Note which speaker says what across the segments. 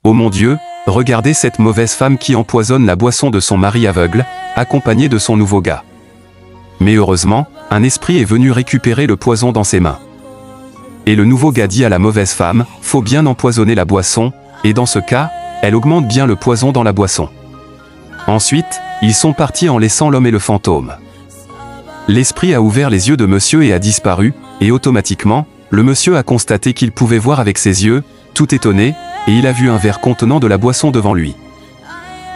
Speaker 1: Oh mon Dieu, regardez cette mauvaise femme qui empoisonne la boisson de son mari aveugle, accompagnée de son nouveau gars. Mais heureusement, un esprit est venu récupérer le poison dans ses mains. Et le nouveau gars dit à la mauvaise femme, faut bien empoisonner la boisson, et dans ce cas, elle augmente bien le poison dans la boisson. Ensuite, ils sont partis en laissant l'homme et le fantôme. L'esprit a ouvert les yeux de monsieur et a disparu, et automatiquement, le monsieur a constaté qu'il pouvait voir avec ses yeux, tout étonné, et il a vu un verre contenant de la boisson devant lui.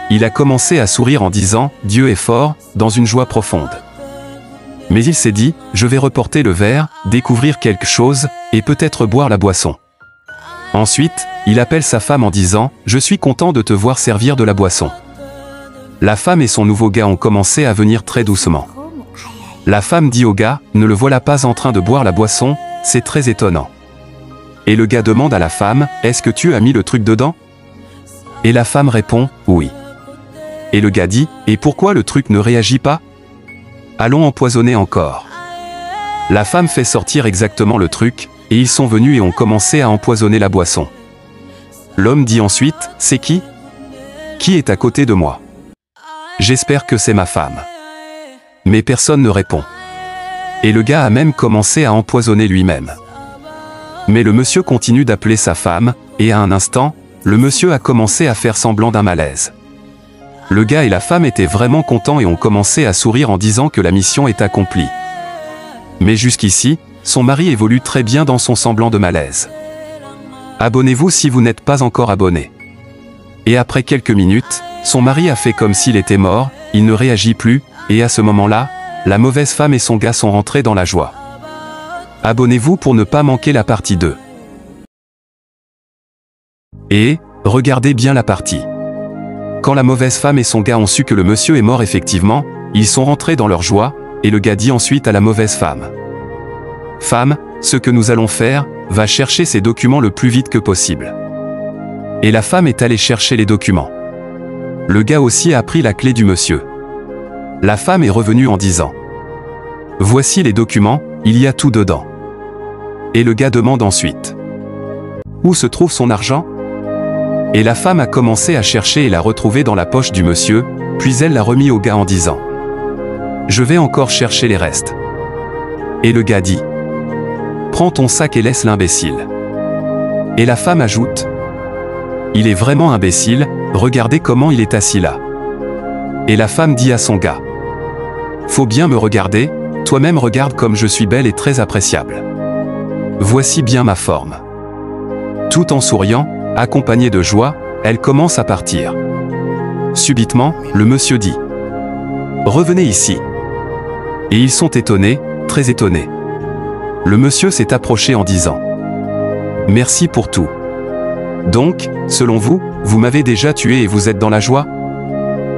Speaker 1: Il a commencé à sourire en disant « Dieu est fort », dans une joie profonde. Mais il s'est dit « Je vais reporter le verre, découvrir quelque chose, et peut-être boire la boisson ». Ensuite, il appelle sa femme en disant « Je suis content de te voir servir de la boisson ». La femme et son nouveau gars ont commencé à venir très doucement. La femme dit au gars « Ne le voilà pas en train de boire la boisson, c'est très étonnant ». Et le gars demande à la femme « Est-ce que tu as mis le truc dedans ?» Et la femme répond « Oui ». Et le gars dit « Et pourquoi le truc ne réagit pas ? Allons empoisonner encore ». La femme fait sortir exactement le truc, et ils sont venus et ont commencé à empoisonner la boisson. L'homme dit ensuite « C'est qui ? Qui est à côté de moi ? J'espère que c'est ma femme. » Mais personne ne répond. Et le gars a même commencé à empoisonner lui-même. Mais le monsieur continue d'appeler sa femme, et à un instant, le monsieur a commencé à faire semblant d'un malaise. Le gars et la femme étaient vraiment contents et ont commencé à sourire en disant que la mission est accomplie. Mais jusqu'ici, son mari évolue très bien dans son semblant de malaise. Abonnez-vous si vous n'êtes pas encore abonné. Et après quelques minutes, son mari a fait comme s'il était mort, il ne réagit plus, et à ce moment-là, la mauvaise femme et son gars sont rentrés dans la joie. Abonnez-vous pour ne pas manquer la partie 2. Et, regardez bien la partie. Quand la mauvaise femme et son gars ont su que le monsieur est mort effectivement, ils sont rentrés dans leur joie, et le gars dit ensuite à la mauvaise femme. Femme, ce que nous allons faire, va chercher ces documents le plus vite que possible. Et la femme est allée chercher les documents. Le gars aussi a pris la clé du monsieur. La femme est revenue en disant. Voici les documents, il y a tout dedans. Et le gars demande ensuite. Où se trouve son argent ? Et la femme a commencé à chercher et l'a retrouvé dans la poche du monsieur, puis elle l'a remis au gars en disant. Je vais encore chercher les restes. Et le gars dit. Prends ton sac et laisse l'imbécile. Et la femme ajoute. Il est vraiment imbécile, regardez comment il est assis là. Et la femme dit à son gars. Faut bien me regarder, toi-même regarde comme je suis belle et très appréciable. Voici bien ma forme. Tout en souriant, accompagnée de joie, elle commence à partir. Subitement, le monsieur dit. Revenez ici. Et ils sont étonnés, très étonnés. Le monsieur s'est approché en disant. Merci pour tout. Donc, selon vous, vous m'avez déjà tué et vous êtes dans la joie ?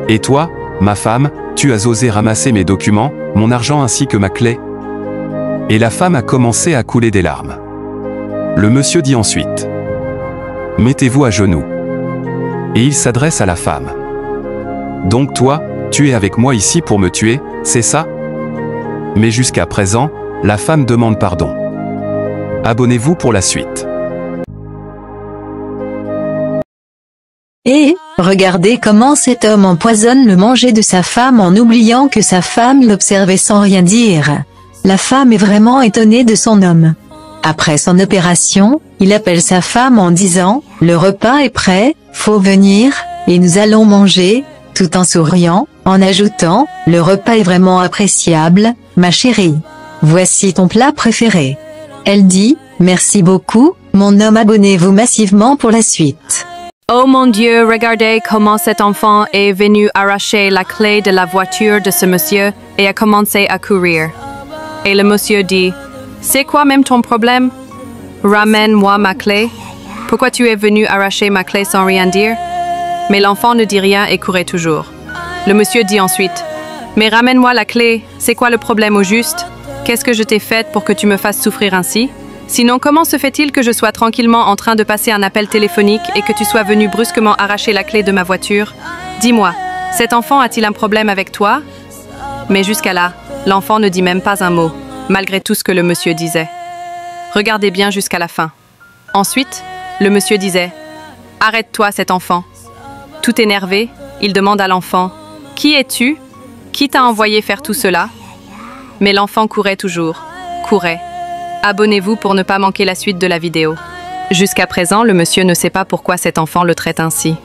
Speaker 1: Et toi, ma femme, tu as osé ramasser mes documents, mon argent ainsi que ma clé ? Et la femme a commencé à couler des larmes. Le monsieur dit ensuite. Mettez-vous à genoux. Et il s'adresse à la femme. Donc toi, tu es avec moi ici pour me tuer, c'est ça ? Mais jusqu'à présent, la femme demande pardon. Abonnez-vous pour la suite.
Speaker 2: Et, regardez comment cet homme empoisonne le manger de sa femme en oubliant que sa femme l'observait sans rien dire. La femme est vraiment étonnée de son homme. Après son opération, il appelle sa femme en disant « Le repas est prêt, faut venir, et nous allons manger », tout en souriant, en ajoutant « Le repas est vraiment appréciable, ma chérie. Voici ton plat préféré. » Elle dit « Merci beaucoup, mon homme, abonnez-vous massivement pour la suite. »
Speaker 3: Oh mon Dieu, regardez comment cet enfant est venu arracher la clé de la voiture de ce monsieur et a commencé à courir. Et le monsieur dit, « C'est quoi même ton problème? Ramène-moi ma clé. Pourquoi tu es venu arracher ma clé sans rien dire? » Mais l'enfant ne dit rien et courait toujours. Le monsieur dit ensuite, « Mais ramène-moi la clé, c'est quoi le problème au juste? Qu'est-ce que je t'ai fait pour que tu me fasses souffrir ainsi? Sinon, comment se fait-il que je sois tranquillement en train de passer un appel téléphonique et que tu sois venu brusquement arracher la clé de ma voiture? Dis-moi, cet enfant a-t-il un problème avec toi? » Mais jusqu'à là, l'enfant ne dit même pas un mot, malgré tout ce que le monsieur disait. Regardez bien jusqu'à la fin. Ensuite, le monsieur disait, « Arrête-toi, cet enfant. Tout énervé, il demande à l'enfant « Qui es-tu? Qui t'a envoyé faire tout cela ?» Mais l'enfant courait toujours. Courait. Abonnez-vous pour ne pas manquer la suite de la vidéo. Jusqu'à présent, le monsieur ne sait pas pourquoi cet enfant le traite ainsi.